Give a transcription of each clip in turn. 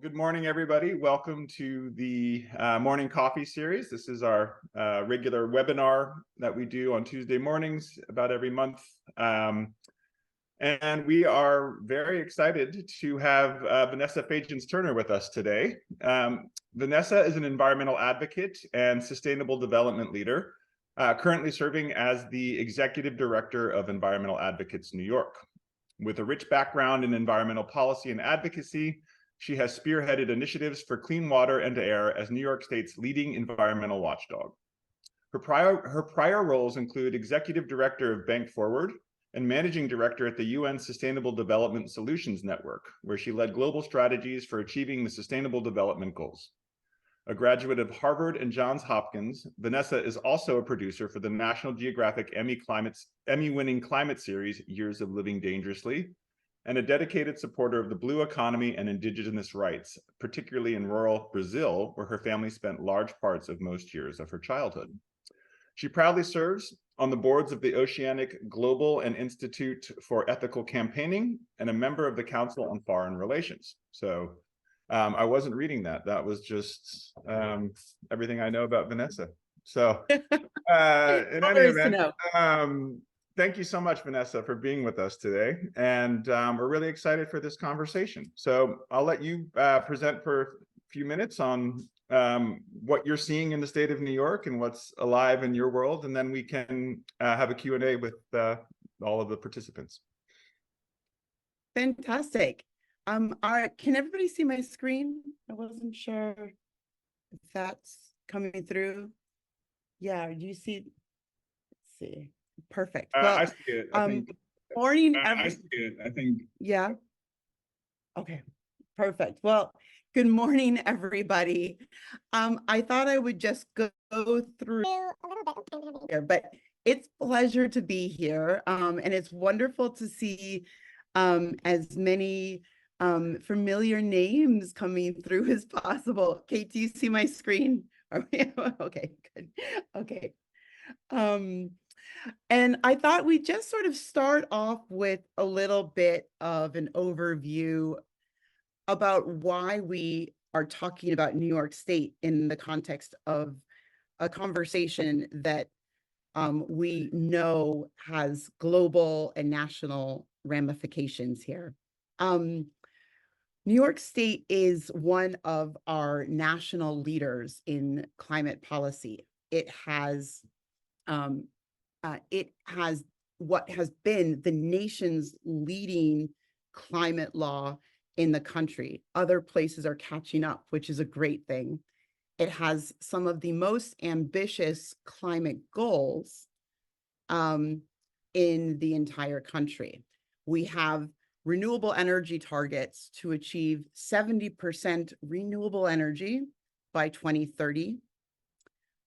Good morning, everybody. Welcome to the Morning Coffee series. This is our regular webinar that we do on Tuesday mornings about every month. And we are very excited to have Vanessa Fajans-Turner with us today. Vanessa is an environmental advocate and sustainable development leader, currently serving as the Executive Director of Environmental Advocates New York. With a rich background in environmental policy and advocacy, she has spearheaded initiatives for clean water and air as New York State's leading environmental watchdog. Her prior roles include Executive Director of Bank Forward and Managing Director at the UN Sustainable Development Solutions Network, where she led global strategies for achieving the Sustainable Development Goals. A graduate of Harvard and Johns Hopkins, Vanessa is also a producer for the National Geographic Emmy-winning climate series, Years of Living Dangerously, and a dedicated supporter of the blue economy and indigenous rights, particularly in rural Brazil, where her family spent large parts of most years of her childhood. She proudly serves on the boards of the Oceanic Global and Institute for Ethical Campaigning and a member of the Council on Foreign Relations. So I wasn't reading that. That was just everything I know about Vanessa. So in any event, thank you so much, Vanessa, for being with us today. And we're really excited for this conversation. So I'll let you present for a few minutes on what you're seeing in the state of New York and what's alive in your world. And then we can have a Q&A with all of the participants. Fantastic. Can everybody see my screen? I wasn't sure if that's coming through. Yeah, do you see? Let's see. Perfect. Well, I see it. I think. Morning. I see it. I think. Yeah. Okay. Perfect. Well, good morning, everybody. I thought I would just go through a little bit here, but it's a pleasure to be here, and it's wonderful to see as many familiar names coming through as possible. Kate, do you see my screen? Okay, good. Okay. And I thought we'd just sort of start off with a little bit of an overview about why we are talking about New York State in the context of a conversation that we know has global and national ramifications here. New York State is one of our national leaders in climate policy. It has what has been the nation's leading climate law in the country. Other places are catching up, which is a great thing. It has some of the most ambitious climate goals in the entire country. We have renewable energy targets to achieve 70% renewable energy by 2030,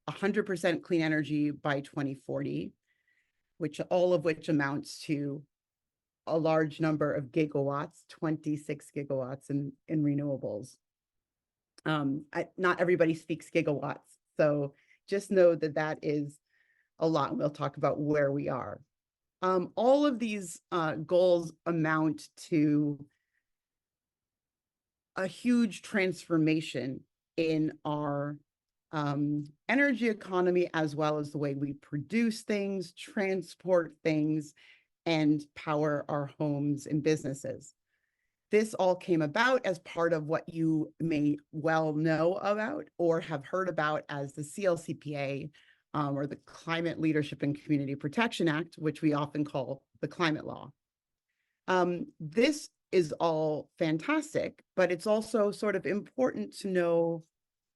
100% clean energy by 2040, all of which amounts to a large number of gigawatts, 26 gigawatts in renewables. Not everybody speaks gigawatts, so just know that that is a lot, and we'll talk about where we are. All of these goals amount to a huge transformation in our energy economy, as well as the way we produce things, transport things, and power our homes and businesses. This all came about as part of what you may well know about or have heard about as the CLCPA, or the Climate Leadership and Community Protection Act, which we often call the climate law. This is all fantastic, but it's also sort of important to know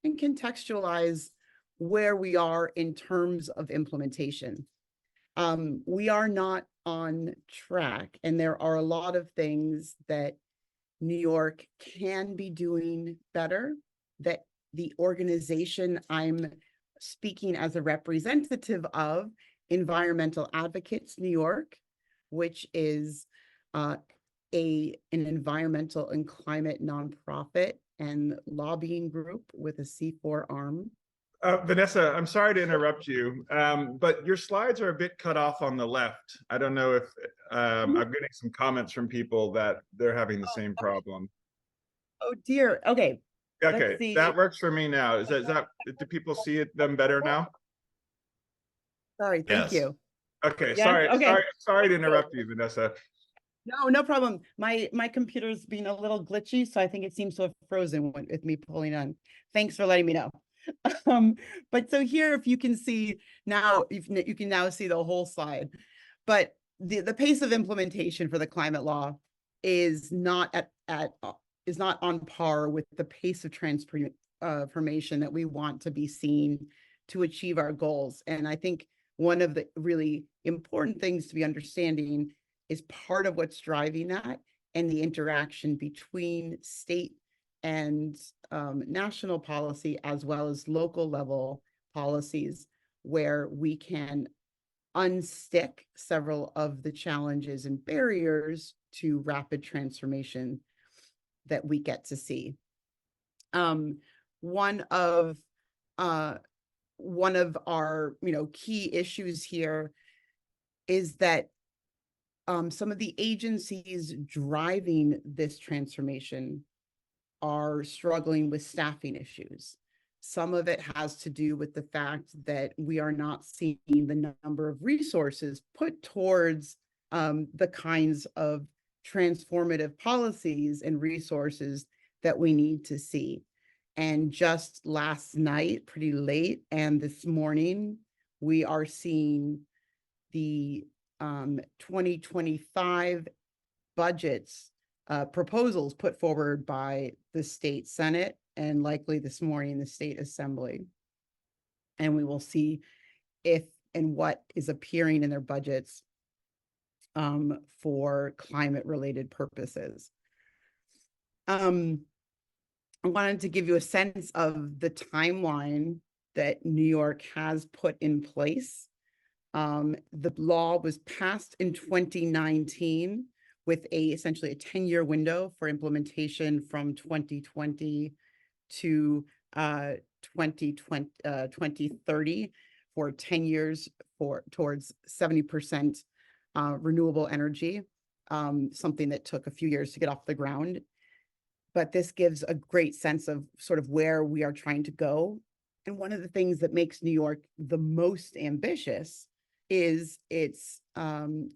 and contextualize where we are in terms of implementation. We are not on track, and there are a lot of things that New York can be doing better, that the organization I'm speaking as a representative of, Environmental Advocates New York, which is an environmental and climate nonprofit and lobbying group with a C4 arm. Vanessa, I'm sorry to interrupt you, but your slides are a bit cut off on the left. I don't know if I'm getting some comments from people that they're having the same problem. Oh dear. Okay. Let's Okay, see. that works for me now. Do people see them better now? Sorry. Thank Yes. you. Okay, Yes. sorry, Okay. sorry to interrupt you, Vanessa. No, no problem. My computer's being a little glitchy, so I think it seems to have frozen with me pulling on. Thanks for letting me know. But so here, if you can see now, you can now see the whole slide. But the pace of implementation for the climate law is not is not on par with the pace of transformation that we want to be seen to achieve our goals. And I think one of the really important things to be understanding is part of what's driving that, and the interaction between state and national policy, as well as local level policies, where we can unstick several of the challenges and barriers to rapid transformation that we get to see. One of our key issues here is that some of the agencies driving this transformation are struggling with staffing issues. Some of it has to do with the fact that we are not seeing the number of resources put towards the kinds of transformative policies and resources that we need to see. And just last night, pretty late, and this morning, we are seeing the 2025 budgets proposals put forward by the state Senate, and likely this morning the state assembly. And we will see if and what is appearing in their budgets for climate related purposes. I wanted to give you a sense of the timeline that New York has put in place. The law was passed in 2019 with essentially a 10-year window for implementation from 2020 to 2030 for 10 years towards 70% renewable energy, something that took a few years to get off the ground. But this gives a great sense of sort of where we are trying to go. And one of the things that makes New York the most ambitious is its time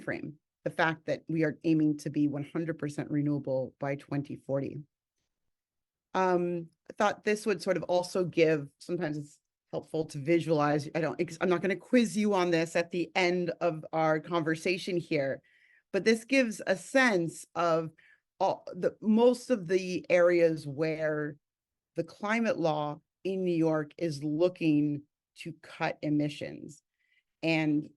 frame, the fact that we are aiming to be 100% renewable by 2040. I thought this would sort of also give, sometimes it's helpful to visualize. I'm not going to quiz you on this at the end of our conversation here, but this gives a sense of most of the areas where the climate law in New York is looking to cut emissions. And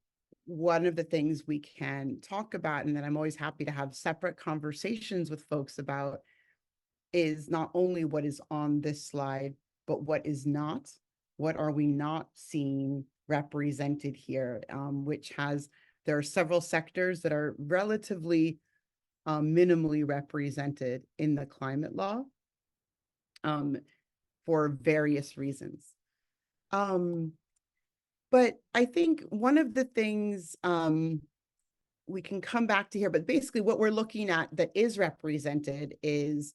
one of the things we can talk about, and that I'm always happy to have separate conversations with folks about, is not only what is on this slide, but what is not. What are we not seeing represented here? There are several sectors that are relatively minimally represented in the climate law for various reasons. But I think one of the things we can come back to here, but basically what we're looking at that is represented is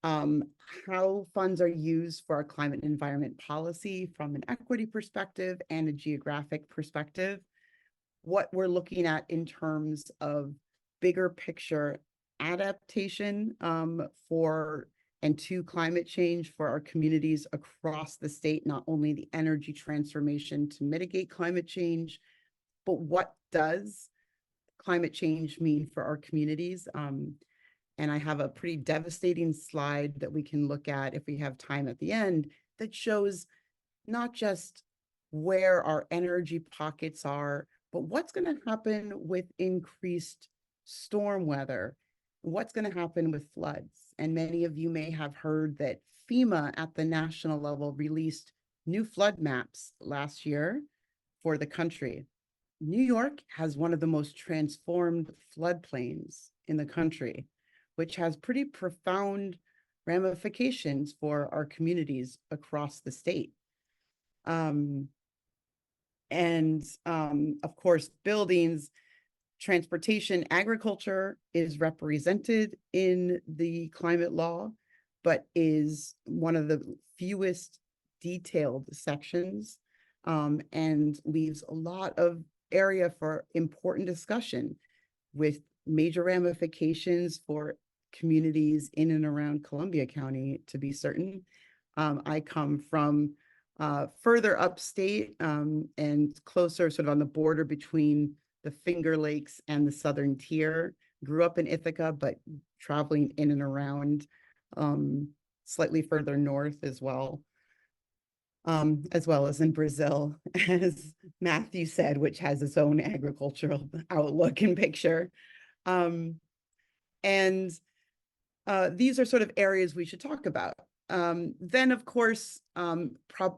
how funds are used for our climate and environment policy from an equity perspective and a geographic perspective. What we're looking at in terms of bigger picture adaptation to climate change for our communities across the state, not only the energy transformation to mitigate climate change, but what does climate change mean for our communities? And I have a pretty devastating slide that we can look at if we have time at the end that shows not just where our energy pockets are, but what's going to happen with increased storm weather, what's going to happen with floods. And many of you may have heard that FEMA at the national level released new flood maps last year for the country. New York has one of the most transformed floodplains in the country, which has pretty profound ramifications for our communities across the state. Of course, buildings, Transportation, agriculture is represented in the climate law, but is one of the fewest detailed sections, and leaves a lot of area for important discussion with major ramifications for communities in and around Columbia County, to be certain. I come from further upstate and closer, sort of on the border between the Finger Lakes and the Southern Tier. Grew up in Ithaca, but traveling in and around slightly further north as well as in Brazil, as Matthew said, which has its own agricultural outlook and picture. And these are sort of areas we should talk about. Then, of course,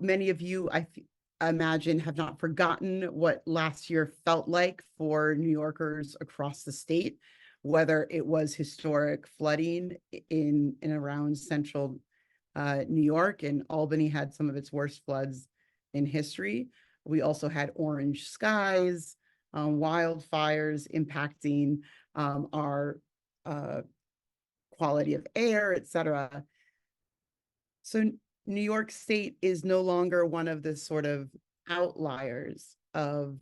many of you, I imagine, have not forgotten what last year felt like for New Yorkers across the state, whether it was historic flooding in and around central New York, and Albany had some of its worst floods in history. We also had orange skies, wildfires impacting our quality of air, et cetera. So New York State is no longer one of the sort of outliers of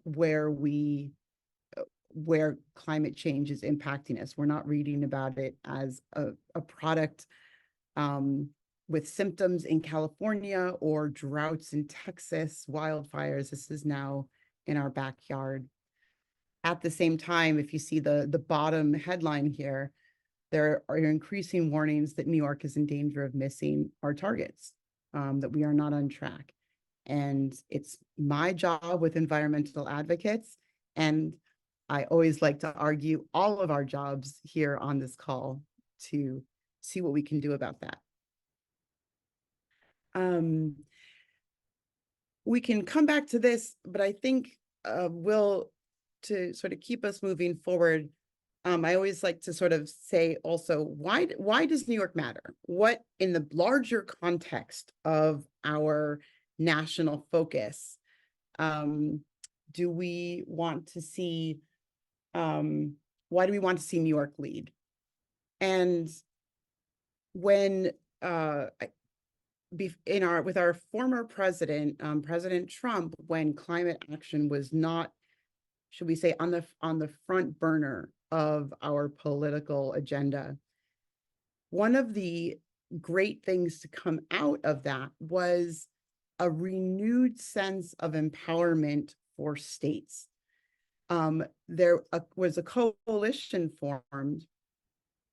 where climate change is impacting us. We're not reading about it as a product with symptoms in California or droughts in Texas, wildfires. This is now in our backyard. At the same time, if you see the bottom headline here, there are increasing warnings that New York is in danger of missing our targets, that we are not on track. And it's my job with environmental advocates, and I always like to argue all of our jobs here on this call to see what we can do about that. We can come back to this, but I think to sort of keep us moving forward, I always like to sort of say also, why does New York matter? What, in the larger context of our national focus, do we want to see, why do we want to see New York lead? And when with our former president, President Trump, when climate action was not, should we say, on the front burner of our political agenda, one of the great things to come out of that was a renewed sense of empowerment for states. There was a coalition formed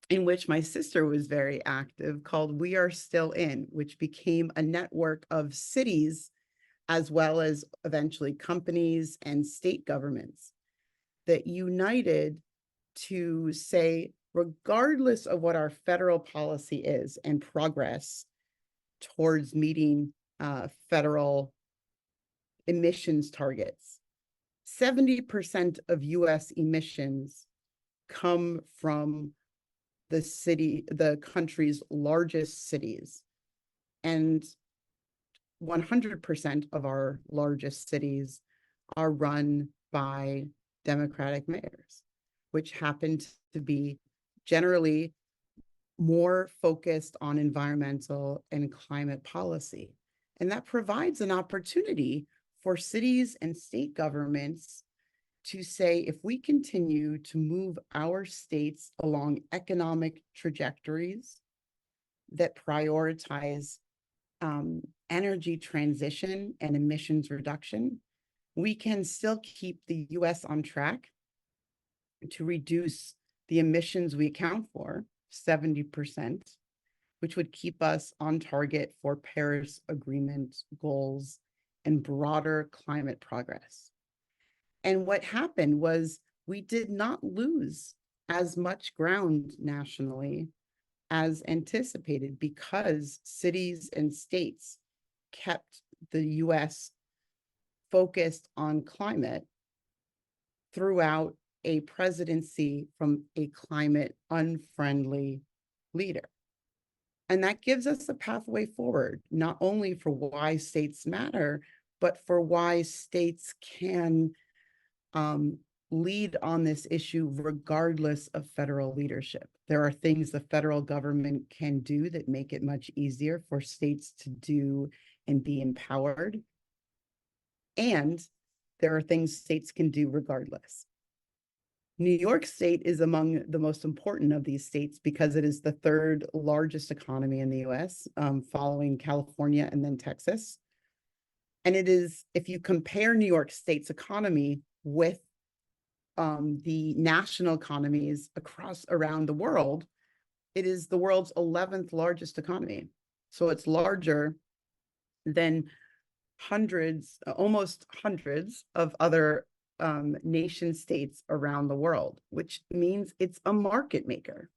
in which my sister was very active, called We Are Still In, which became a network of cities as well as eventually companies and state governments that united to say, regardless of what our federal policy is and progress towards meeting federal emissions targets, 70% of US emissions come from the country's largest cities, and 100% of our largest cities are run by Democratic mayors, which happen to be generally more focused on environmental and climate policy. And that provides an opportunity for cities and state governments to say, if we continue to move our states along economic trajectories that prioritize energy transition and emissions reduction, we can still keep the US on track to reduce the emissions we account for, 70%, which would keep us on target for Paris Agreement goals and broader climate progress. And what happened was we did not lose as much ground nationally as anticipated, because cities and states kept the US focused on climate throughout a presidency from a climate unfriendly leader. And that gives us a pathway forward, not only for why states matter, but for why states can lead on this issue regardless of federal leadership. There are things the federal government can do that make it much easier for states to do and be empowered. And there are things states can do regardless. New York State is among the most important of these states because it is the third largest economy in the US, following California and then Texas. And it is, if you compare New York State's economy with the national economies around the world, it is the world's 11th largest economy. So it's larger than almost hundreds of other nation states around the world, which means it's a market maker.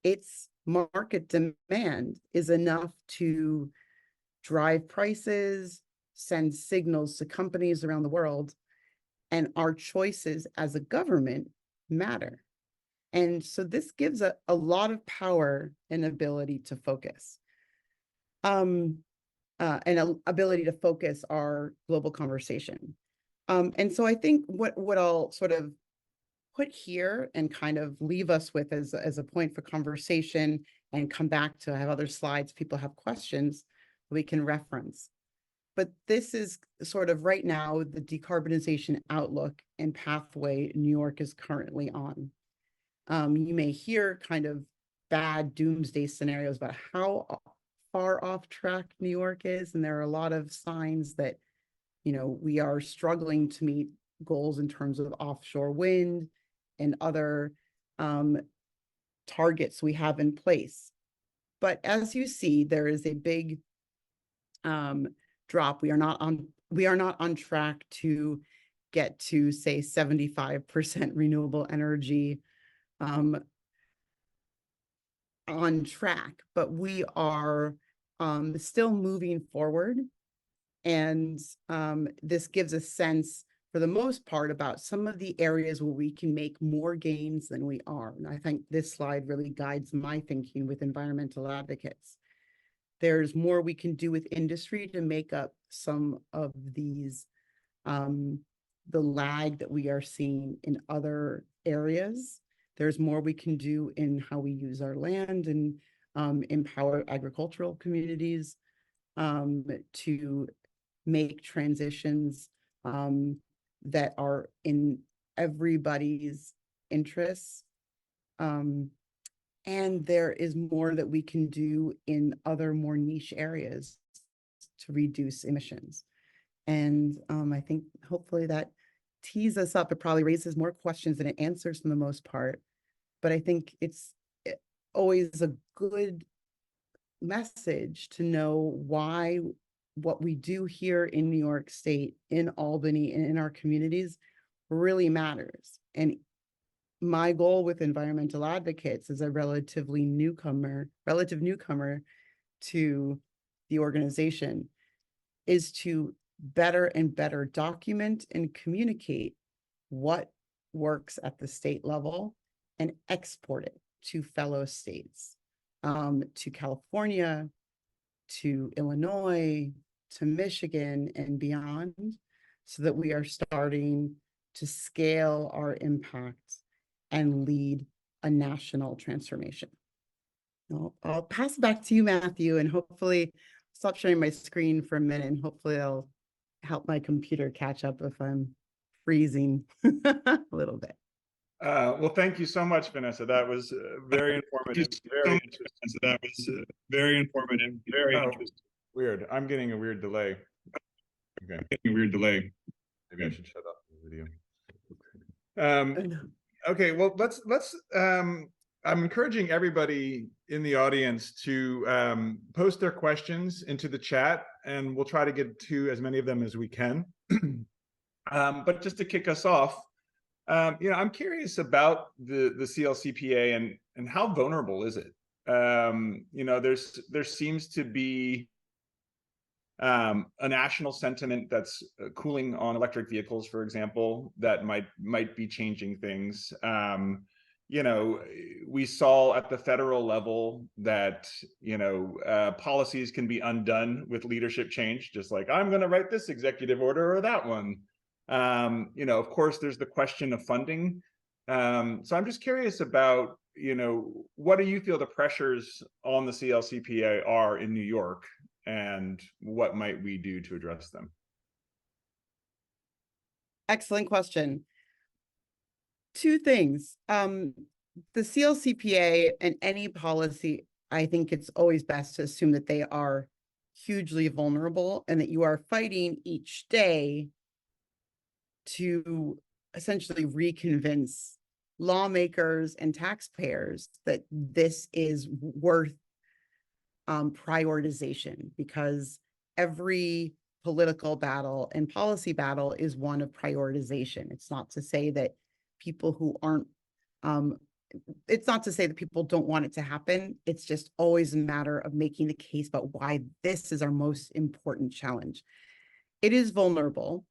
Its market demand is enough to drive prices, send signals to companies around the world, and our choices as a government matter. And so this gives a lot of power and ability to focus. And an ability to focus our global conversation. And so I think what I'll sort of put here and kind of leave us with as a point for conversation, and come back to, I have other slides, people have questions we can reference. But this is sort of right now the decarbonization outlook and pathway New York is currently on. You may hear kind of bad doomsday scenarios about how far off track New York is, and there are a lot of signs that, you know, we are struggling to meet goals in terms of offshore wind and other targets we have in place. But as you see, there is a big drop. We are not on track to get to, say, 75% renewable energy on track, but we are still moving forward. And this gives a sense, for the most part, about some of the areas where we can make more gains than we are. And I think this slide really guides my thinking with environmental advocates. There's more we can do with industry to make up some of these, the lag that we are seeing in other areas. There's more we can do in how we use our land and empower agricultural communities to make transitions that are in everybody's interests. And there is more that we can do in other more niche areas to reduce emissions. And I think hopefully that tees us up. It probably raises more questions than it answers for the most part. But I think it's always a good message to know why what we do here in New York State, in Albany, and in our communities really matters. And my goal with environmental advocates as a relative newcomer to the organization is to better and better document and communicate what works at the state level and export it to fellow states, to California, to Illinois, to Michigan, and beyond, so that we are starting to scale our impact and lead a national transformation. I'll pass it back to you, Matthew, and hopefully stop sharing my screen for a minute, and hopefully I'll help my computer catch up if I'm freezing a little bit. Well, thank you so much, Vanessa. That was very informative, very interesting. That was very informative, very interesting. Weird. I'm getting a weird delay. Okay. Getting a weird delay. Maybe I should shut off the video. Okay. Well, let's. I'm encouraging everybody in the audience to post their questions into the chat, and we'll try to get to as many of them as we can. But just to kick us off, I'm curious about the CLCPA and how vulnerable is it? There seems to be a national sentiment that's cooling on electric vehicles, for example, that might be changing things. We saw at the federal level that policies can be undone with leadership change, just like I'm going to write this executive order or that one. Of course, there's the question of funding. So I'm just curious about, what do you feel the pressures on the CLCPA are in New York, and what might we do to address them? Excellent question. Two things. The CLCPA and any policy, I think it's always best to assume that they are hugely vulnerable and that you are fighting each day to essentially reconvince lawmakers and taxpayers that this is worth prioritization, because every political battle and policy battle is one of prioritization. It's not to say that people who aren't, it's not to say that people don't want it to happen. It's just always a matter of making the case about why this is our most important challenge. It is vulnerable.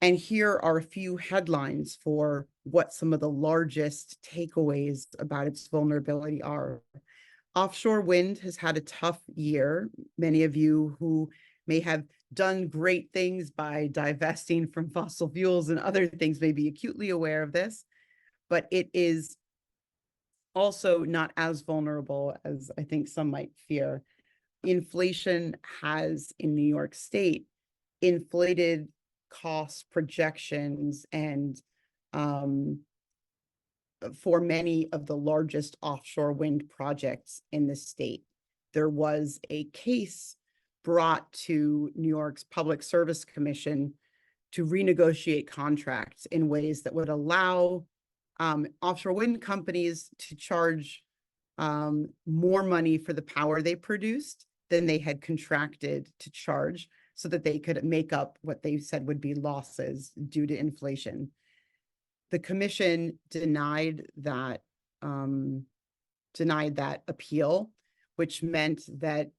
And here are a few headlines for what some of the largest takeaways about its vulnerability are. Offshore wind has had a tough year. Many of you who may have done great things by divesting from fossil fuels and other things may be acutely aware of this, but it is also not as vulnerable as I think some might fear. Inflation has, in New York State, inflated cost projections and for many of the largest offshore wind projects in the state. There was a case brought to New York's Public Service Commission to renegotiate contracts in ways that would allow offshore wind companies to charge more money for the power they produced than they had contracted to charge, so that they could make up what they said would be losses due to inflation. The commission denied that appeal, which meant that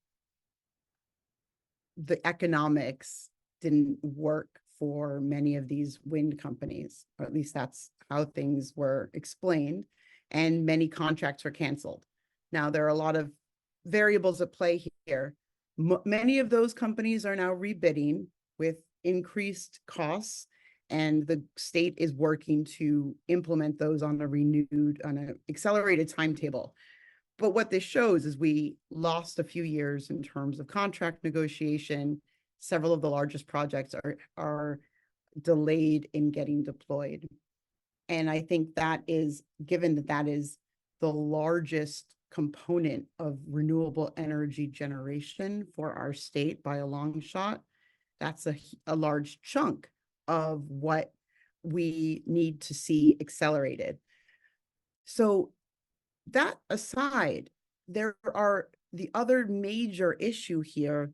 the economics didn't work for many of these wind companies, or at least that's how things were explained, and many contracts were canceled. Now, there are a lot of variables at play here. Many of those companies are now rebidding with increased costs, and the state is working to implement those on an accelerated timetable. But what this shows is we lost a few years in terms of contract negotiation. Several of the largest projects are delayed in getting deployed. And I think that is, given that that is the largest component of renewable energy generation for our state by a long shot, that's a large chunk of what we need to see accelerated. So that aside, there are the other major issue here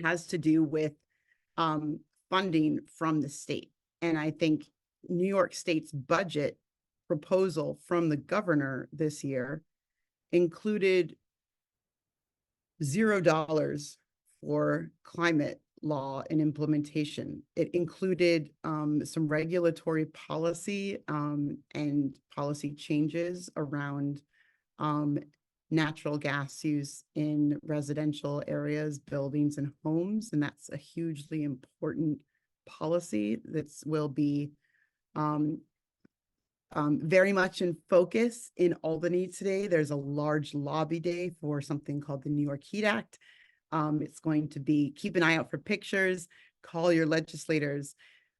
has to do with funding from the state. And I think New York State's budget proposal from the governor this year included $0 for climate law and implementation. It included some regulatory policy and policy changes around natural gas use in residential areas, buildings, and homes. And that's a hugely important policy that will be very much in focus in Albany today. There's a large lobby day for something called the New York Heat Act. It's going to be, keep an eye out for pictures, call your legislators.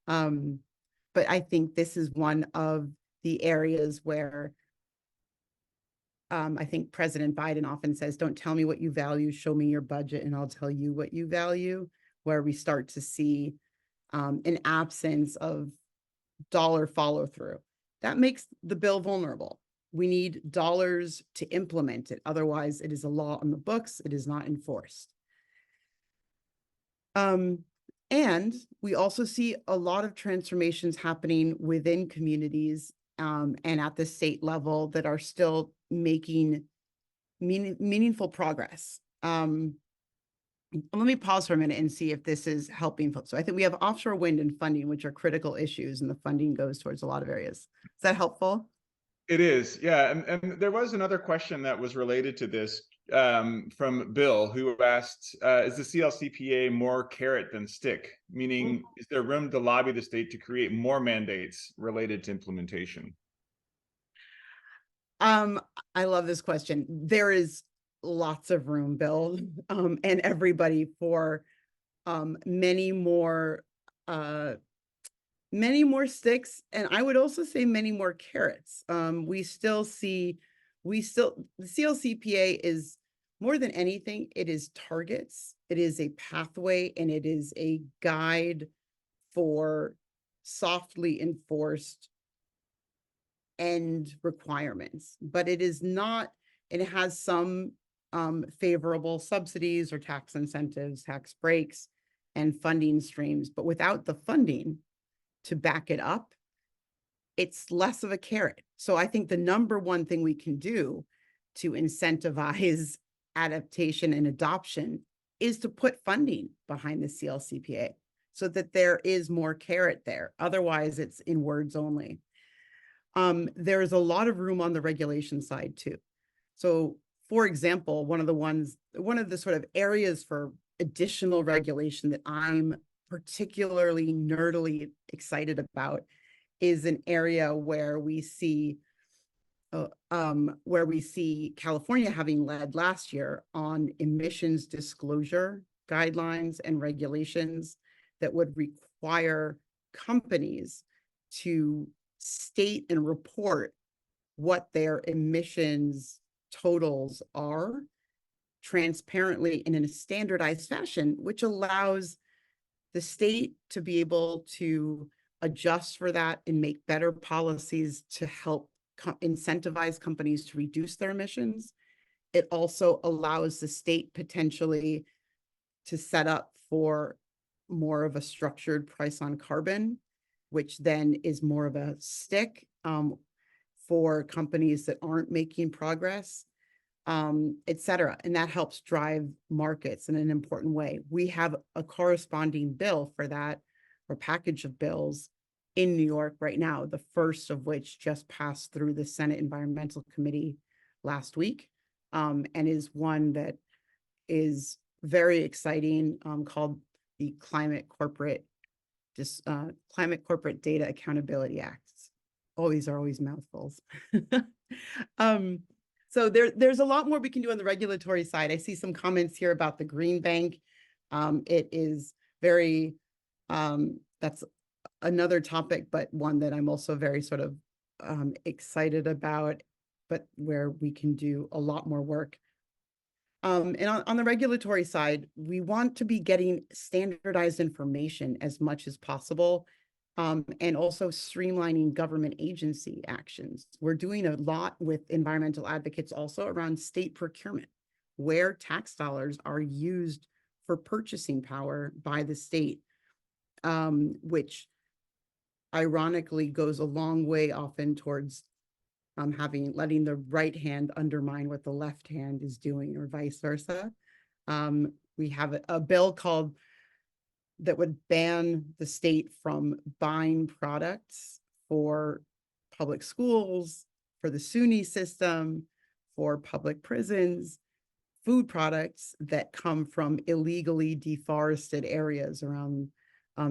But I think this is one of the areas where I think President Biden often says, don't tell me what you value, show me your budget and I'll tell you what you value, where we start to see an absence of dollar follow through. That makes the bill vulnerable. We need dollars to implement it. Otherwise, it is a law on the books. It is not enforced. And we also see a lot of transformations happening within communities and at the state level that are still making meaningful progress. Let me pause for a minute and see if this is helping folks. So I think we have offshore wind and funding, which are critical issues, and the funding goes towards a lot of areas. Is that helpful? It is, yeah. And there was another question that was related to this from Bill, who asked, is the CLCPA more carrot than stick? Meaning, is there room to lobby the state to create more mandates related to implementation? I love this question. There is lots of room, Bill, and everybody for many more sticks, and I would also say many more carrots. The CLCPA is more than anything, it is targets, it is a pathway, and it is a guide for softly enforced end requirements, but it is not, it has some favorable subsidies or tax incentives, tax breaks, and funding streams, but without the funding to back it up, it's less of a carrot. So I think the number one thing we can do to incentivize adaptation and adoption is to put funding behind the CLCPA so that there is more carrot there. Otherwise, it's in words only. There's a lot of room on the regulation side too. So for example, one of the sort of areas for additional regulation that I'm particularly nerdily excited about is an area where we see California having led last year on emissions disclosure guidelines and regulations that would require companies to state and report what their emissions totals are transparently and in a standardized fashion, which allows the state to be able to adjust for that and make better policies to help incentivize companies to reduce their emissions. It also allows the state potentially to set up for more of a structured price on carbon, which then is more of a stick for companies that aren't making progress, et cetera. And that helps drive markets in an important way. We have a corresponding bill for that, or package of bills in New York right now, the first of which just passed through the Senate Environmental Committee last week, and is one that is very exciting, called the Climate Corporate Data Accountability Act. Always mouthfuls. So there's a lot more we can do on the regulatory side. I see some comments here about the Green Bank. It is very, that's another topic, but one that I'm also very sort of excited about, but where we can do a lot more work. And on the regulatory side, we want to be getting standardized information as much as possible, and also streamlining government agency actions. We're doing a lot with environmental advocates also around state procurement, where tax dollars are used for purchasing power by the state, which ironically goes a long way often towards letting the right hand undermine what the left hand is doing, or vice versa. We have a bill that would ban the state from buying products for public schools, for the SUNY system, for public prisons, food products that come from illegally deforested areas around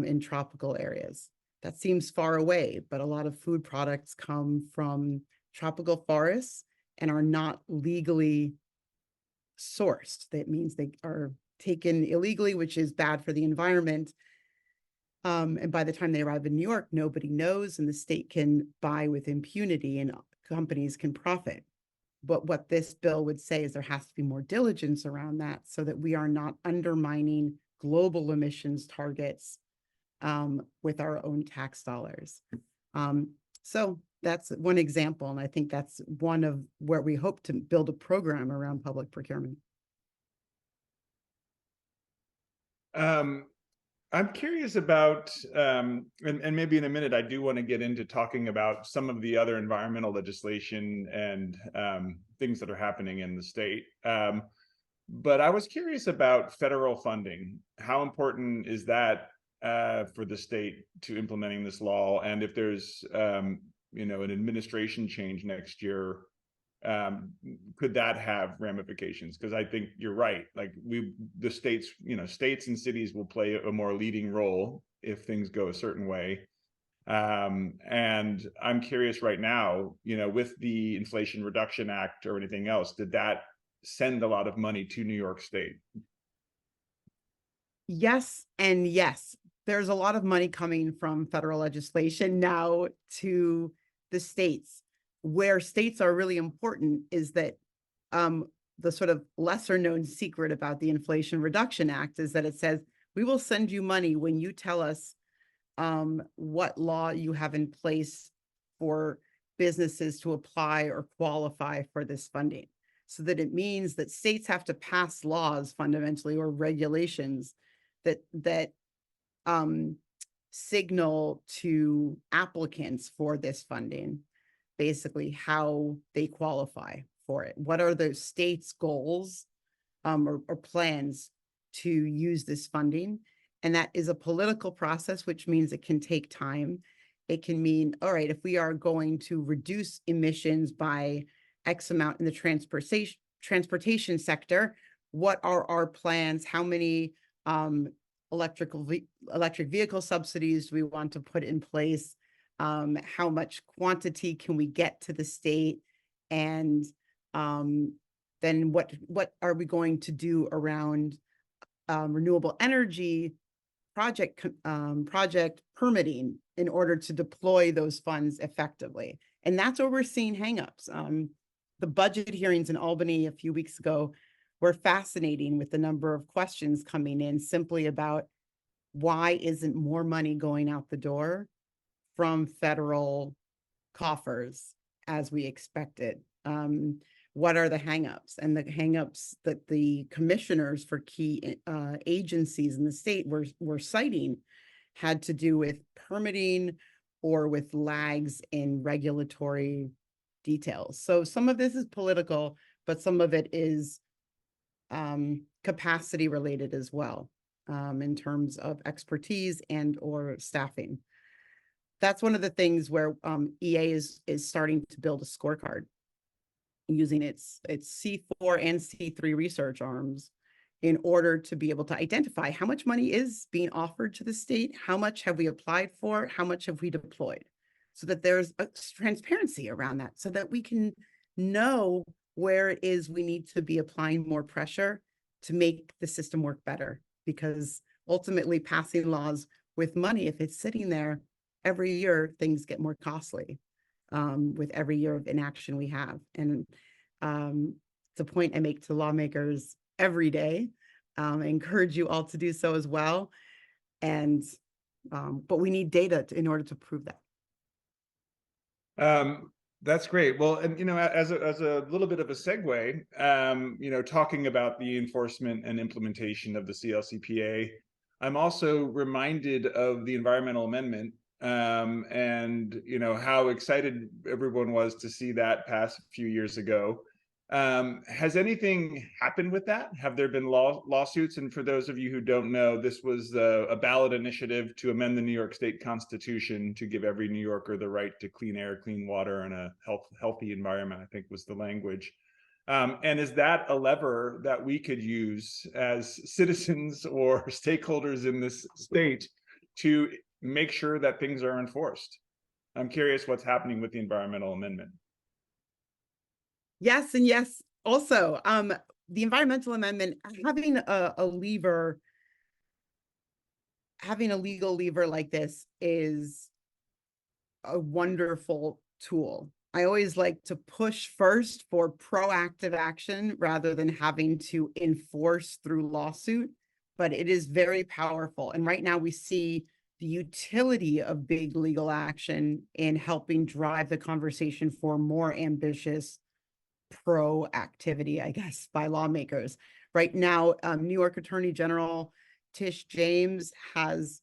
in tropical areas. That seems far away, but a lot of food products come from tropical forests and are not legally sourced. That means they are taken illegally, which is bad for the environment. And by the time they arrive in New York, nobody knows, and the state can buy with impunity and companies can profit. But what this bill would say is there has to be more diligence around that so that we are not undermining global emissions targets with our own tax dollars. So that's one example, and I think that's one of where we hope to build a program around public procurement. I'm curious about, and maybe in a minute, I do want to get into talking about some of the other environmental legislation and things that are happening in the state. But I was curious about federal funding. How important is that for the state to implementing this law? And if there's, an administration change next year, could that have ramifications? Because I think you're right. Like the states, states and cities will play a more leading role if things go a certain way. And I'm curious right now, with the Inflation Reduction Act or anything else, did that send a lot of money to New York State? Yes and yes. There's a lot of money coming from federal legislation now to the states. Where states are really important is that the sort of lesser known secret about the Inflation Reduction Act is that it says, we will send you money when you tell us what law you have in place for businesses to apply or qualify for this funding. So that it means that states have to pass laws fundamentally, or regulations that signal to applicants for this funding, basically how they qualify for it. What are the state's goals or plans to use this funding? And that is a political process, which means it can take time. It can mean, all right, if we are going to reduce emissions by X amount in the transportation sector, what are our plans? How many electric vehicle subsidies do we want to put in place? How much quantity can we get to the state? And then what are we going to do around renewable energy project permitting in order to deploy those funds effectively? And that's where we're seeing hangups. The budget hearings in Albany a few weeks ago were fascinating, with the number of questions coming in simply about why isn't more money going out the door from federal coffers as we expected. What are the hangups? And the hangups that the commissioners for key agencies in the state were citing had to do with permitting or with lags in regulatory details. So some of this is political, but some of it is capacity related as well, in terms of expertise and or staffing. That's one of the things where EA is starting to build a scorecard using its C4 and C3 research arms in order to be able to identify how much money is being offered to the state, how much have we applied for, how much have we deployed, so that there's a transparency around that, so that we can know where it is we need to be applying more pressure to make the system work better. Because ultimately, passing laws with money, if it's sitting there every year, things get more costly with every year of inaction we have. And it's a point I make to lawmakers every day. I encourage you all to do so as well. And but we need data in order to prove that. That's great. Well, and as a little bit of a segue, talking about the enforcement and implementation of the CLCPA, I'm also reminded of the environmental amendment, and how excited everyone was to see that pass a few years ago. Has anything happened with that? Have there been lawsuits? And for those of you who don't know, this was a ballot initiative to amend the New York State Constitution to give every New Yorker the right to clean air, clean water, and a healthy environment, I think was the language. And is that a lever that we could use as citizens or stakeholders in this state to make sure that things are enforced? I'm curious what's happening with the environmental amendment. Yes, and yes. Also, the environmental amendment, having a lever, having a legal lever like this is a wonderful tool. I always like to push first for proactive action rather than having to enforce through lawsuit, but it is very powerful. And right now we see the utility of big legal action in helping drive the conversation for more ambitious proactivity, I guess, by lawmakers. Right now, New York Attorney General Tish James has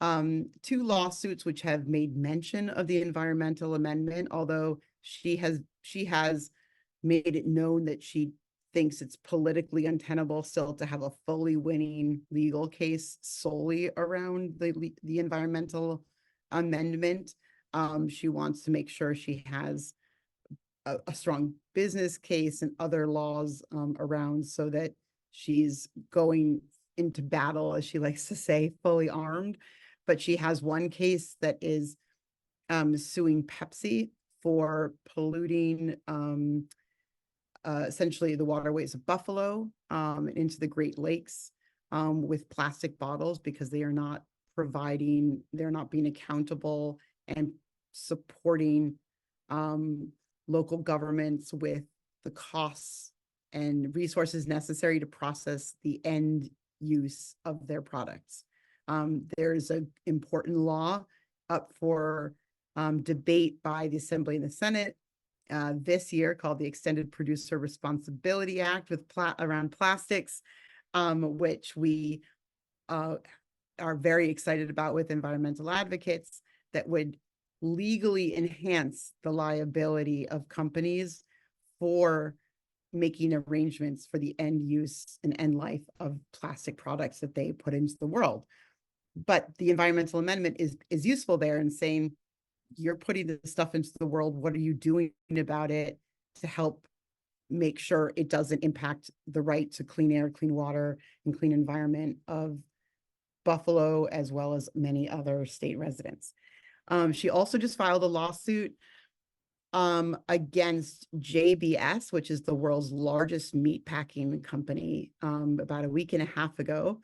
2 lawsuits which have made mention of the environmental amendment, although she has made it known that she thinks it's politically untenable still to have a fully winning legal case solely around the environmental amendment. She wants to make sure she has a strong business case and other laws around, so that she's going into battle, as she likes to say, fully armed. But she has one case that is suing Pepsi for polluting essentially the waterways of Buffalo and into the Great Lakes with plastic bottles, because they're not being accountable and supporting local governments with the costs and resources necessary to process the end use of their products. There's an important law up for debate by the Assembly and the Senate this year called the Extended Producer Responsibility Act with around plastics, which we are very excited about with environmental advocates, that would legally enhance the liability of companies for making arrangements for the end use and end life of plastic products that they put into the world. But the environmental amendment is useful there in saying, you're putting this stuff into the world, what are you doing about it to help make sure it doesn't impact the right to clean air, clean water, and clean environment of Buffalo, as well as many other state residents. She also just filed a lawsuit against JBS, which is the world's largest meat packing company, about a week and a half ago,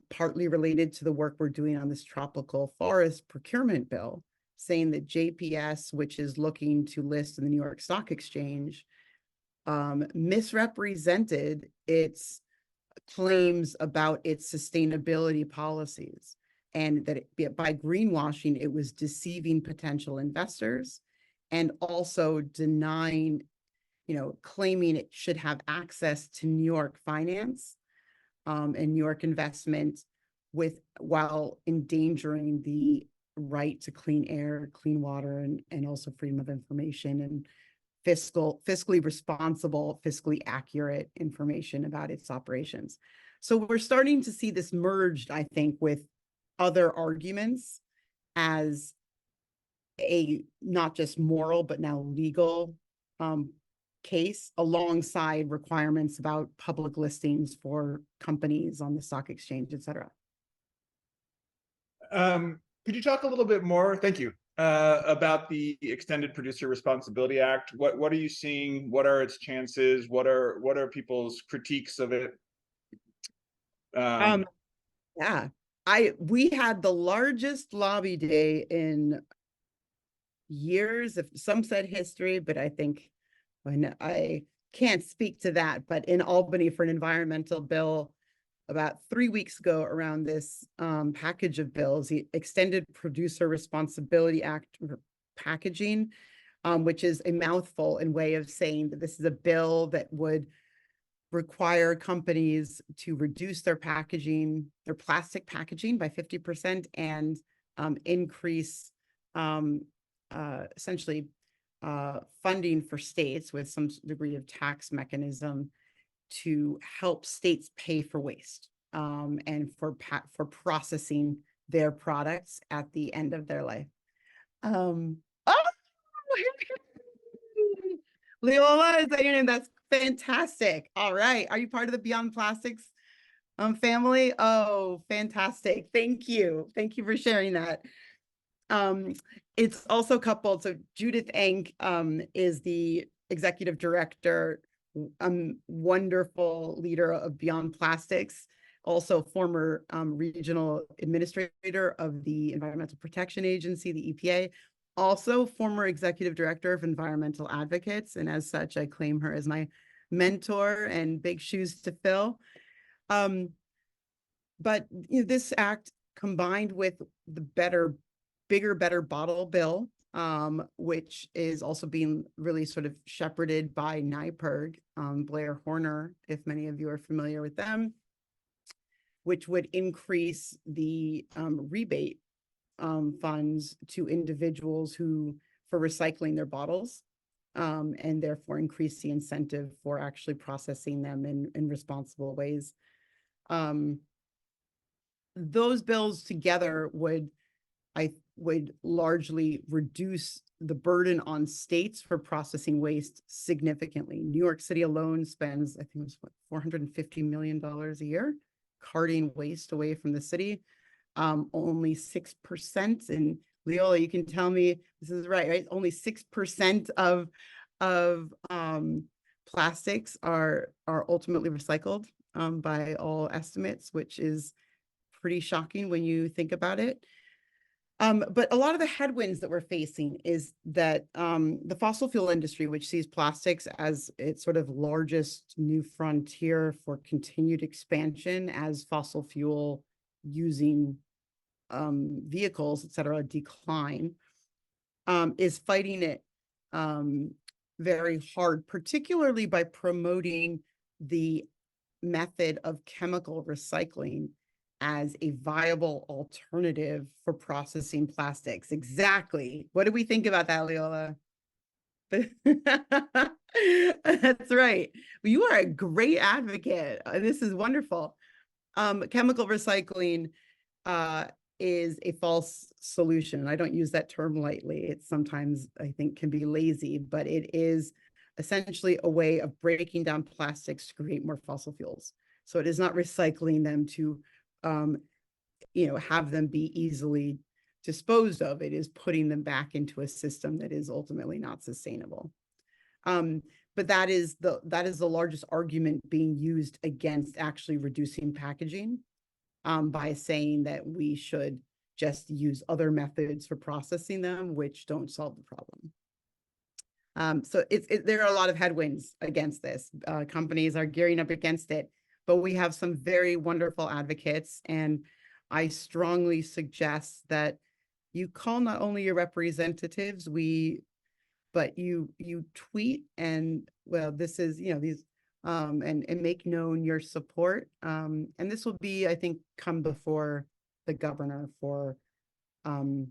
partly related to the work we're doing on this tropical forest procurement bill, saying that JBS, which is looking to list in the New York Stock Exchange, misrepresented its claims about its sustainability policies, and that by greenwashing, it was deceiving potential investors and also denying, claiming it should have access to New York finance and New York investment while endangering the right to clean air, clean water, and also freedom of information and fiscally responsible, fiscally accurate information about its operations. So we're starting to see this merged, I think, with other arguments as a not just moral, but now legal case, alongside requirements about public listings for companies on the stock exchange, et cetera. Could you talk a little bit more, thank you, about the Extended Producer Responsibility Act? What are you seeing? What are its chances? What are people's critiques of it? Yeah, we had the largest lobby day in years, if some said history, but I think when I can't speak to that, but in Albany for an environmental bill about 3 weeks ago around this package of bills, the Extended Producer Responsibility Act packaging, which is a mouthful and way of saying that this is a bill that would require companies to reduce their packaging, their plastic packaging by 50%, and increase essentially funding for states with some degree of tax mechanism to help states pay for waste and for processing their products at the end of their life. Leola, is that your name? That's fantastic. All right. Are you part of the Beyond Plastics family? Oh, fantastic. Thank you. Thank you for sharing that. It's also coupled. So Judith Enck is the executive director, wonderful leader of Beyond Plastics, also former regional administrator of the Environmental Protection Agency, the EPA, also former executive director of Environmental Advocates. And as such, I claim her as my mentor and big shoes to fill. But this act, combined with the bigger, better bottle bill, which is also being really sort of shepherded by NYPIRG, Blair Horner, if many of you are familiar with them, which would increase the rebate funds to individuals for recycling their bottles, and therefore increase the incentive for actually processing them in responsible ways. Those bills together would, I would largely reduce the burden on states for processing waste significantly. New York City alone spends, I think it was what, $450 million a year carting waste away from the city. Only 6%, and Leola, you can tell me this is right? Only 6% of plastics are ultimately recycled by all estimates, which is pretty shocking when you think about it. But a lot of the headwinds that we're facing is that the fossil fuel industry, which sees plastics as its sort of largest new frontier for continued expansion as fossil fuel using vehicles, et cetera, decline, is fighting it very hard, particularly by promoting the method of chemical recycling as a viable alternative for processing plastics. Exactly. What do we think about that, Leola? That's right. You are a great advocate. This is wonderful. Chemical recycling is a false solution. I don't use that term lightly. It sometimes, I think, can be lazy, but it is essentially a way of breaking down plastics to create more fossil fuels. So it is not recycling them to, have them be easily disposed of. It is putting them back into a system that is ultimately not sustainable. But that is the largest argument being used against actually reducing packaging, by saying that we should just use other methods for processing them, which don't solve the problem. So there are a lot of headwinds against this. Companies are gearing up against it, but we have some very wonderful advocates, and I strongly suggest that you call not only your representatives, but you tweet and, well, this is, these, and make known your support. And this will be, I think, come before the governor and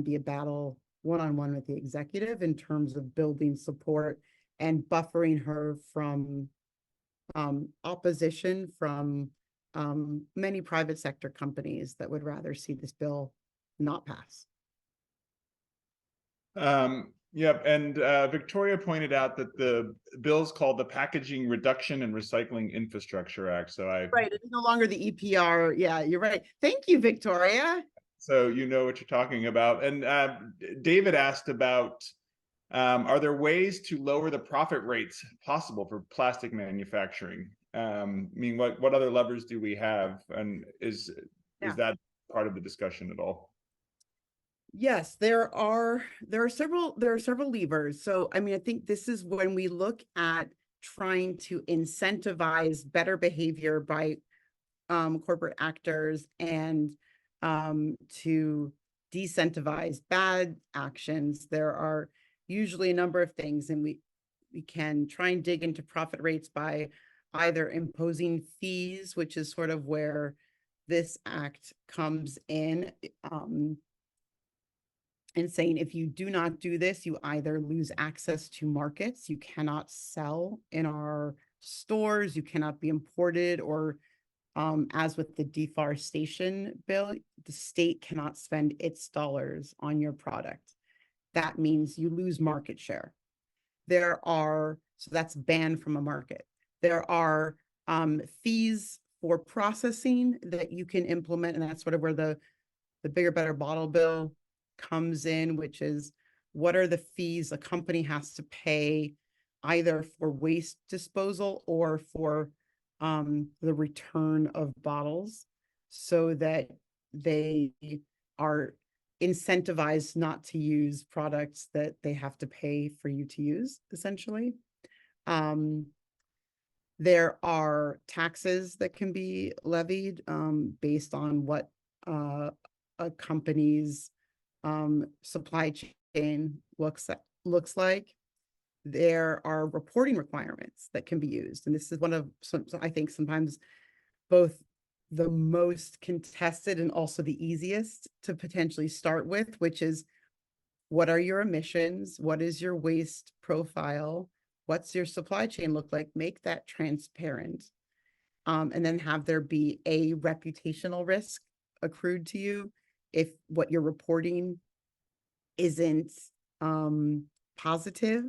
be a battle one-on-one with the executive in terms of building support and buffering her from opposition from many private sector companies that would rather see this bill not pass. Yep, and Victoria pointed out that the bill's called the Packaging Reduction and Recycling Infrastructure Act. So right, it's no longer the EPR. Yeah, you're right. Thank you, Victoria. So you know what you're talking about. And David asked about, are there ways to lower the profit rates possible for plastic manufacturing? I mean, what other levers do we have, and is that part of the discussion at all? Yes, there are several levers. So, I mean, I think this is when we look at trying to incentivize better behavior by corporate actors and to decentivize bad actions. There are usually a number of things, and we can try and dig into profit rates by either imposing fees, which is sort of where this act comes in, and saying, if you do not do this, you either lose access to markets, you cannot sell in our stores, you cannot be imported, or as with the deforestation bill, the state cannot spend its dollars on your product. That means you lose market share. So that's banned from a market. There are fees for processing that you can implement, and that's sort of where the bigger, better bottle bill comes in, which is, what are the fees a company has to pay either for waste disposal or for the return of bottles, so that they are incentivized not to use products that they have to pay for you to use, essentially. There are taxes that can be levied based on what a company's supply chain looks like. There are reporting requirements that can be used, and this is one of I think sometimes both the most contested and also the easiest to potentially start with, which is, what are your emissions? What is your waste profile? What's your supply chain look like? Make that transparent, and then have there be a reputational risk accrued to you if what you're reporting isn't positive,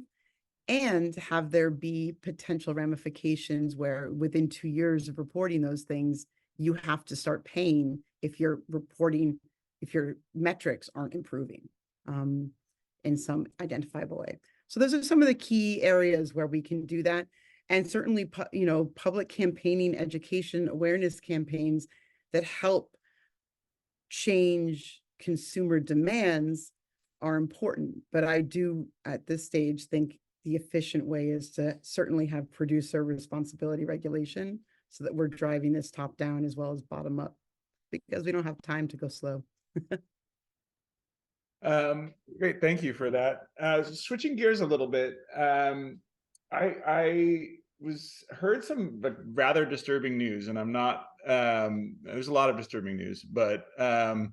and have there be potential ramifications where within 2 years of reporting those things, you have to start paying if your metrics aren't improving in some identifiable way. So those are some of the key areas where we can do that. And certainly, public campaigning, education, awareness campaigns that help change consumer demands are important. But I do, at this stage, think the efficient way is to certainly have producer responsibility regulation so that we're driving this top down as well as bottom up, because we don't have time to go slow. Great, thank you for that. Switching gears a little bit, I heard some rather disturbing news, and I'm not. There's a lot of disturbing news, but I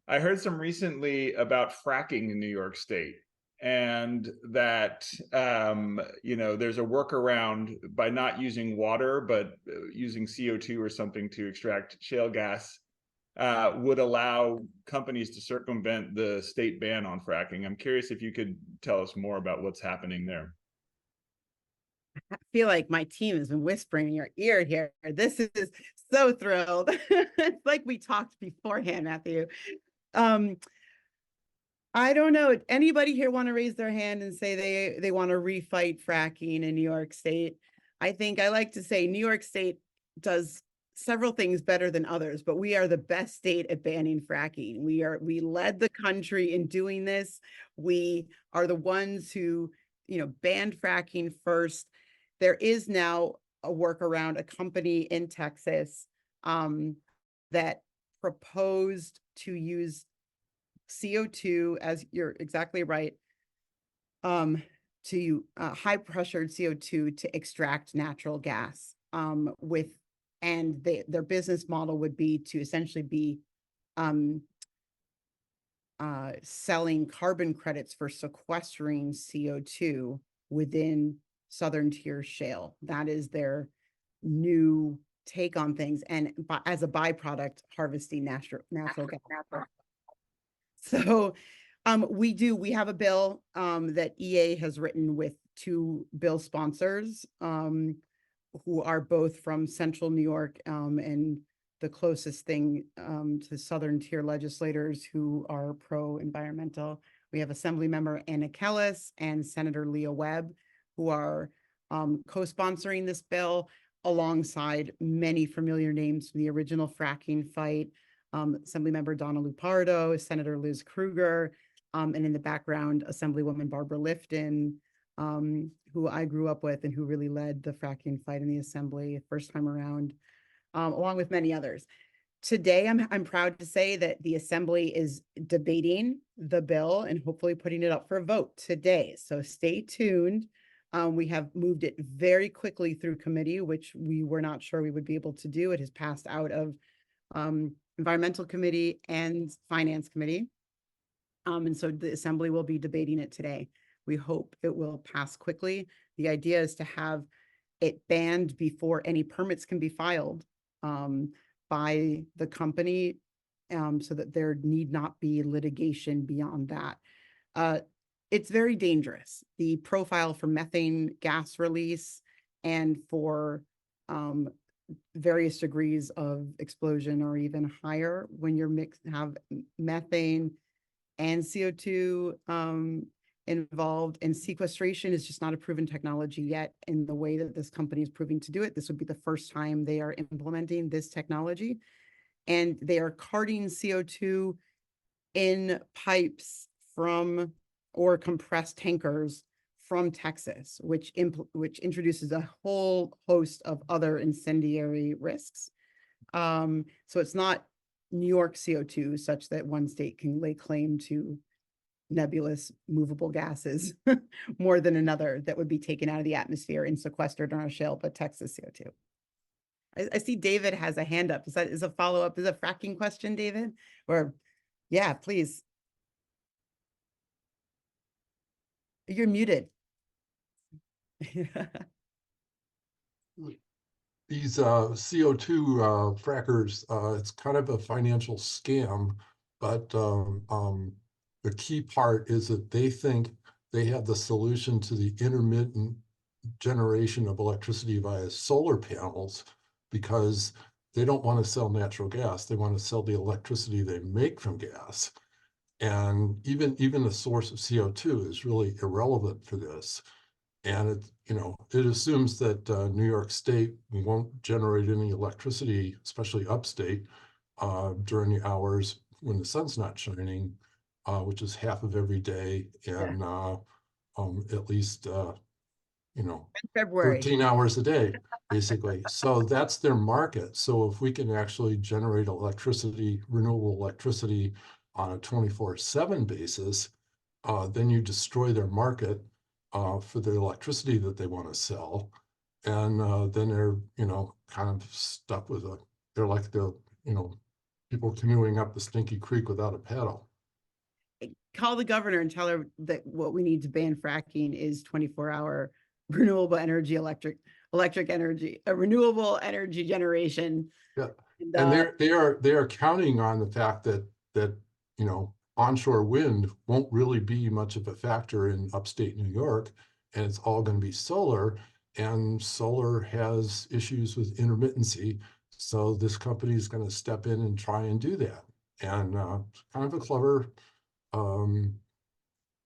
heard some recently about fracking in New York State, and that there's a workaround by not using water, but using CO2 or something to extract shale gas. Would allow companies to circumvent the state ban on fracking. I'm curious if you could tell us more about what's happening there. I feel like my team has been whispering in your ear here. This is so thrilled. It's like we talked beforehand, Matthew. I don't know. Anybody here want to raise their hand and say they want to refight fracking in New York State? I think I like to say New York State does several things better than others, but we are the best state at banning fracking. We led the country in doing this. We are the ones who, banned fracking first. There is now a workaround, a company in Texas that proposed to use CO2, as you're exactly right, to high pressured CO2 to extract natural gas and their business model would be to essentially be selling carbon credits for sequestering CO2 within Southern Tier shale. That is their new take on things, and as a byproduct, harvesting natural gas. So we have a bill that EA has written with 2 bill sponsors who are both from Central New York and the closest thing to Southern Tier legislators who are pro-environmental. We have Assembly Member Anna Kellis and Senator Leah Webb, who are co-sponsoring this bill alongside many familiar names from the original fracking fight. Assemblymember Donna Lupardo, Senator Liz Krueger, and in the background, Assemblywoman Barbara Lifton, who I grew up with and who really led the fracking fight in the Assembly first time around, along with many others. Today, I'm proud to say that the Assembly is debating the bill and hopefully putting it up for a vote today. So stay tuned. We have moved it very quickly through committee, which we were not sure we would be able to do. It has passed out of Environmental Committee and Finance Committee. And so the Assembly will be debating it today. We hope it will pass quickly. The idea is to have it banned before any permits can be filed by the company, so that there need not be litigation beyond that. It's very dangerous. The profile for methane gas release and for various degrees of explosion are even higher when you're have methane and CO2 involved, and sequestration is just not a proven technology yet in the way that this company is proving to do it. This would be the first time they are implementing this technology, and they are carting CO2 in pipes from or compressed tankers from Texas, which introduces a whole host of other incendiary risks. So it's not New York CO2 such that one state can lay claim to nebulous movable gases more than another that would be taken out of the atmosphere and sequestered on our shale, but Texas CO2. I see David has a hand up. Is a follow-up? Is a fracking question, David? Or yeah, please. You're muted. These CO2 frackers, it's kind of a financial scam. but the key part is that they think they have the solution to the intermittent generation of electricity via solar panels, because they don't want to sell natural gas. They want to sell the electricity they make from gas. And even the source of CO2 is really irrelevant for this. And it assumes that New York State won't generate any electricity, especially upstate, during the hours when the sun's not shining, which is half of every day, and at least February. 13 hours a day, basically. So that's their market. So if we can actually generate electricity, renewable electricity, on a 24/7 basis, then you destroy their market for the electricity that they want to sell. And then they're, kind of stuck with they're like people canoeing up the stinky creek without a paddle. Call the governor and tell her that what we need to ban fracking is 24-hour renewable energy, electric energy, a renewable energy generation. Yeah. And they are counting on the fact that onshore wind won't really be much of a factor in upstate New York, and it's all going to be solar, and solar has issues with intermittency. So this company is going to step in and try and do that. And kind of a clever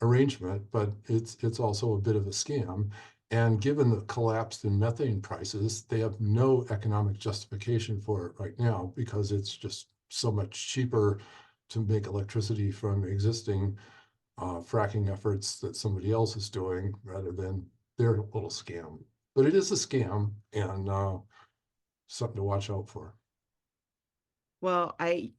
arrangement, but it's also a bit of a scam. And given the collapse in methane prices, they have no economic justification for it right now, because it's just so much cheaper to make electricity from existing fracking efforts that somebody else is doing, rather than their little scam. But it is a scam, and something to watch out for. Well, I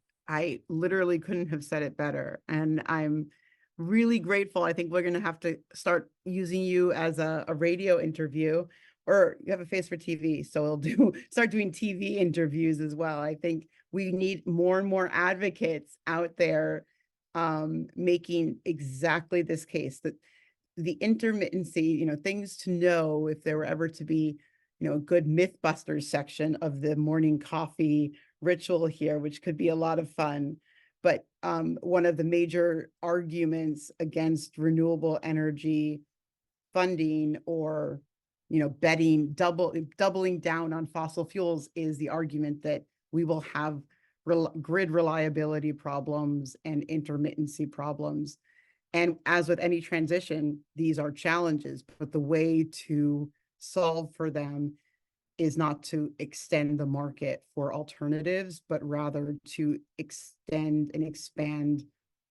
literally couldn't have said it better, and I'm really grateful. I think we're going to have to start using you as a radio interview, or you have a face for TV, so we'll start doing TV interviews as well. I think we need more and more advocates out there making exactly this case, that the intermittency, things to know if there were ever to be, a good Mythbusters section of the morning coffee ritual here, which could be a lot of fun. But one of the major arguments against renewable energy funding, or doubling down on fossil fuels, is the argument that we will have grid reliability problems and intermittency problems. And as with any transition, these are challenges, but the way to solve for them is not to extend the market for alternatives, but rather to extend and expand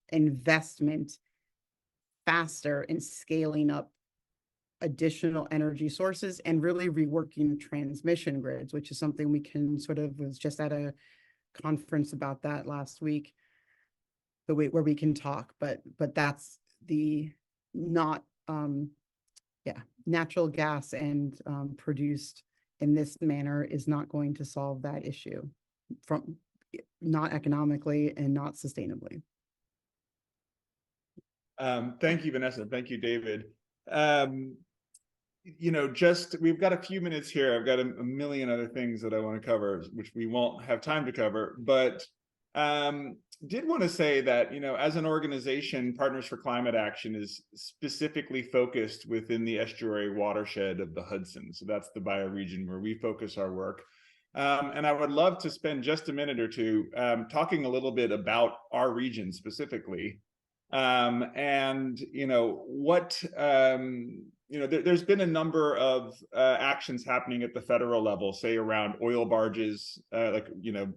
investment faster in scaling up additional energy sources, and really reworking transmission grids, which is something we can was just at a conference about that last week, where we can talk, but that's the not natural gas and produced in this manner is not going to solve that issue, from not economically and not sustainably. Thank you, Vanessa. Thank you, David. We've got a few minutes here. I've got a million other things that I want to cover, which we won't have time to cover, but did want to say that, as an organization, Partners for Climate Action is specifically focused within the estuary watershed of the Hudson. So that's the bioregion where we focus our work. And I would love to spend just a minute or two talking a little bit about our region specifically. There's been a number of actions happening at the federal level, say around oil barges,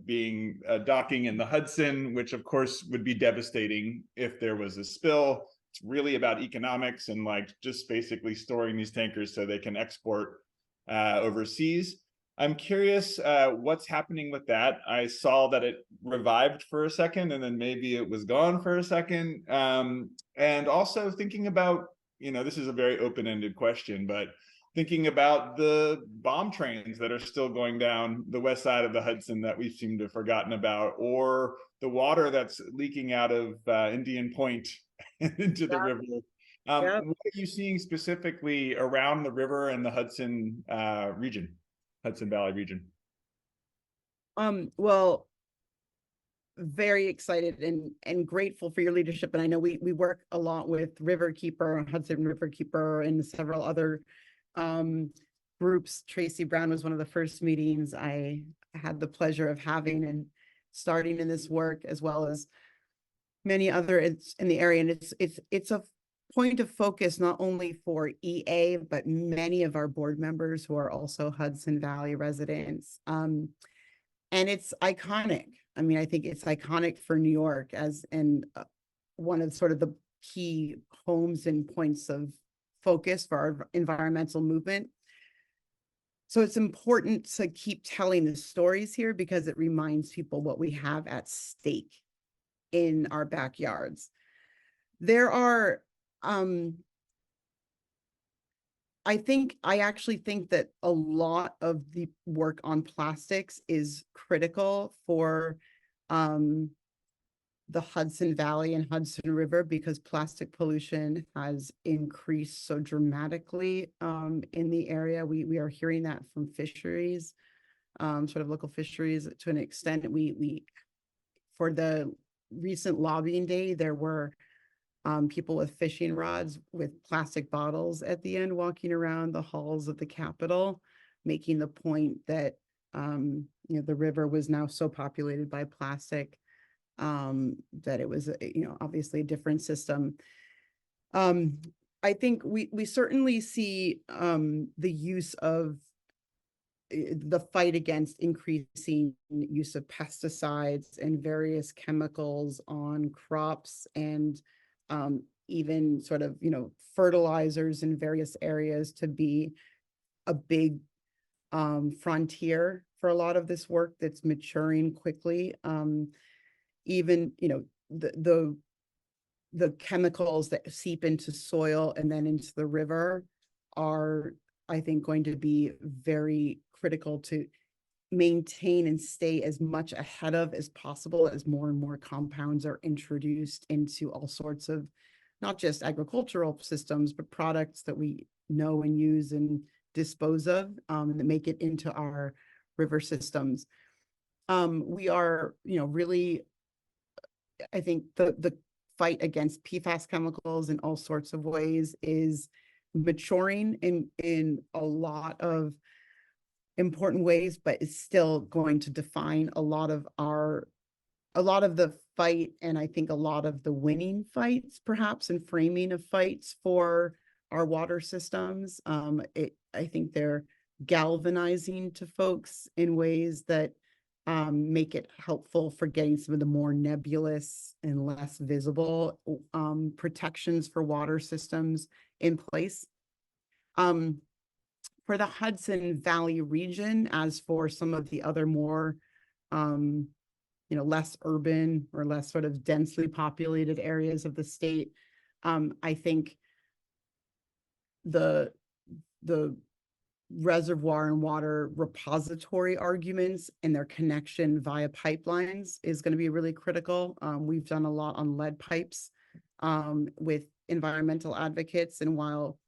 being docking in the Hudson, which of course would be devastating if there was a spill. It's really about economics and just basically storing these tankers so they can export overseas. I'm curious what's happening with that. I saw that it revived for a second, and then maybe it was gone for a second. And also thinking about, this is a very open-ended question, but thinking about the bomb trains that are still going down the west side of the Hudson that we seem to have forgotten about, or the water that's leaking out of Indian Point into the river. What are you seeing specifically around the river and the Hudson region? Hudson Valley region? Well, very excited and grateful for your leadership. And I know we work a lot with Riverkeeper, Hudson Riverkeeper, and several other groups. Tracy Brown was one of the first meetings I had the pleasure of having and starting in this work, as well as many other in the area. And it's a point of focus not only for EA, but many of our board members who are also Hudson Valley residents. And it's iconic. I mean, I think it's iconic for New York as one of sort of the key homes and points of focus for our environmental movement. So it's important to keep telling the stories here because it reminds people what we have at stake in our backyards. There are, I actually think that a lot of the work on plastics is critical for the Hudson Valley and Hudson River, because plastic pollution has increased so dramatically in the area. We are hearing that from fisheries, sort of local fisheries to an extent. We for the recent lobbying day, there were people with fishing rods with plastic bottles at the end walking around the halls of the Capitol, making the point that the river was now so populated by plastic that it was obviously a different system. I think we certainly see the use of the fight against increasing use of pesticides and various chemicals on crops, and even sort of fertilizers in various areas to be a big frontier for a lot of this work that's maturing quickly. Even the chemicals that seep into soil and then into the river are, I think, going to be very critical to maintain and stay as much ahead of as possible as more and more compounds are introduced into all sorts of not just agricultural systems, but products that we know and use and dispose of, and that make it into our river systems. We are, really, I think the fight against PFAS chemicals in all sorts of ways is maturing in a lot of important ways, but it's still going to define a lot of the fight, and I think a lot of the winning fights, perhaps, and framing of fights for our water systems. I think they're galvanizing to folks in ways that make it helpful for getting some of the more nebulous and less visible protections for water systems in place. For the Hudson Valley region, as for some of the other more, less urban or less sort of densely populated areas of the state, I think the reservoir and water repository arguments and their connection via pipelines is going to be really critical. We've done a lot on lead pipes with environmental advocates, and while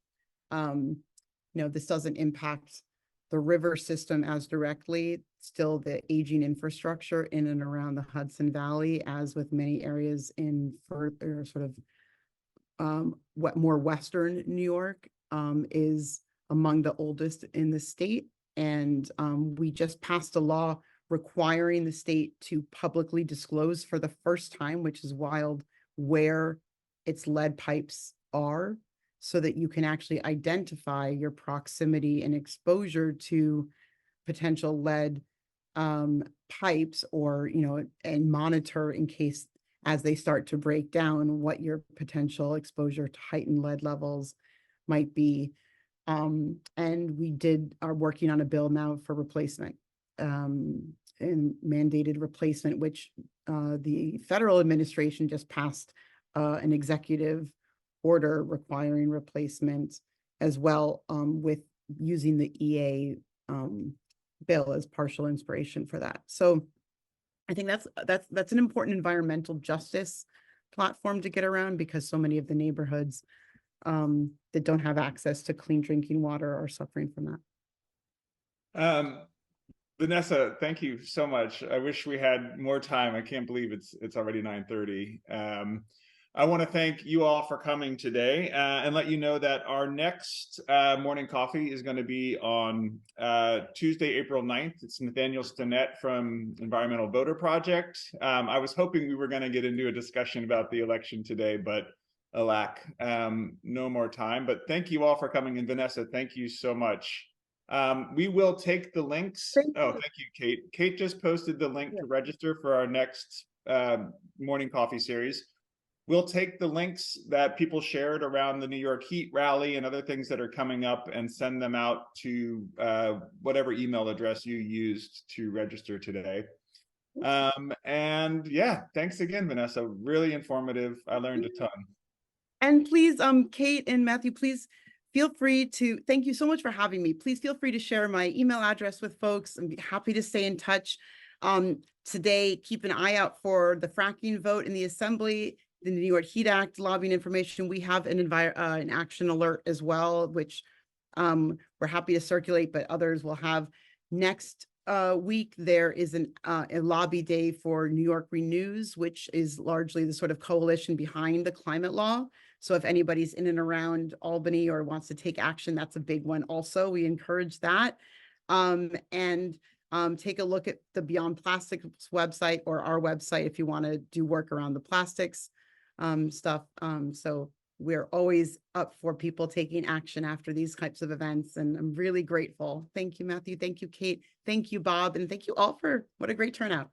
this doesn't impact the river system as directly, still the aging infrastructure in and around the Hudson Valley, as with many areas in further sort of more Western New York, is among the oldest in the state. And we just passed a law requiring the state to publicly disclose for the first time, which is wild, where its lead pipes are, so that you can actually identify your proximity and exposure to potential lead pipes, or, and monitor in case, as they start to break down, what your potential exposure to heightened lead levels might be. And we are working on a bill now for replacement and mandated replacement, which the federal administration just passed an executive order requiring replacement as well, with using the EA bill as partial inspiration for that. So I think that's an important environmental justice platform to get around, because so many of the neighborhoods that don't have access to clean drinking water are suffering from that. Vanessa, thank you so much. I wish we had more time. I can't believe it's already 9:30. I want to thank you all for coming today and let you know that our next morning coffee is going to be on Tuesday, April 9th. It's Nathaniel Stinnett from Environmental Voter Project. I was hoping we were going to get into a discussion about the election today, but alack, no more time. But thank you all for coming. And Vanessa, thank you so much. We will take the links. Thank Oh, you. thank you, Kate. Kate just posted the link to register for our next morning coffee series. We'll take the links that people shared around the New York Heat rally and other things that are coming up and send them out to whatever email address you used to register today. And yeah, thanks again, Vanessa. Really informative. I learned a ton. And please, Kate and Matthew, please feel free to, thank you so much for having me. Please feel free to share my email address with folks. I'm happy to stay in touch. Today, keep an eye out for the fracking vote in the Assembly, the New York Heat Act lobbying information. We have an action alert as well, which we're happy to circulate, but others will have. Next week, there is a lobby day for New York Renews, which is largely the sort of coalition behind the climate law. So if anybody's in and around Albany or wants to take action, that's a big one also. We encourage that. Take a look at the Beyond Plastics website or our website if you want to do work around the plastics stuff. So we're always up for people taking action after these types of events. And I'm really grateful. Thank you, Matthew. Thank you, Kate. Thank you, Bob. And thank you all for what a great turnout.